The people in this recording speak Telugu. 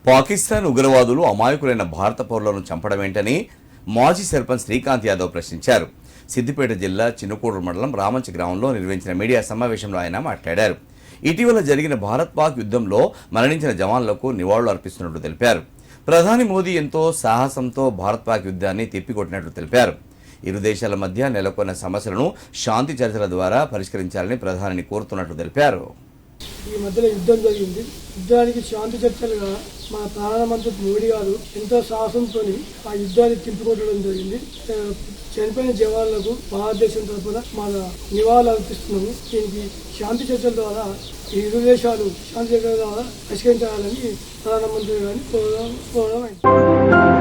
పాకిస్తాన్ ఉగ్రవాదులు అమాయకులైన భారత పౌరులను చంపడమేంటని మాజీ సర్పంచ్ శ్రీకాంత్ యాదవ్ ప్రశ్నించారు. సిద్దిపేట జిల్లా చిన్నకోడూరు మండలం రామంచి గ్రామంలో నిర్వహించిన మీడియా సమావేశంలో ఆయన మాట్లాడారు. ఇటీవల జరిగిన భారత్-పాక్ యుద్ధంలో మరణించిన జవాన్లకు నివాళులు అర్పిస్తున్నట్లు తెలిపారు. ప్రధాని మోదీ ఎంతో సాహసంతో భారత్-పాక్ యుద్ధాన్ని తిప్పికొట్టినట్లు తెలిపారు. ఇరు దేశాల మధ్య నెలకొన్న సమస్యలను శాంతి చర్చల ద్వారా పరిష్కరించాలని ప్రధానిని కోరుతున్నట్లు తెలిపారు. ఈ మధ్యలో యుద్ధం జరిగింది. యుద్ధానికి శాంతి చర్చలుగా మన ప్రధానమంత్రి మోడీ గారు ఎంతో సాహసంతో ఆ యుద్ధాన్ని తిప్పికొట్టడం జరిగింది. చనిపోయిన జవాన్లకు భారతదేశం తరఫున మన నివాళులు అర్పిస్తున్నాము. దీనికి శాంతి చర్చల ద్వారా ఈ ఇరు దేశాలు శాంతి చర్చల ద్వారా పరిష్కరించాలని ప్రధానమంత్రి గారిని కోరడం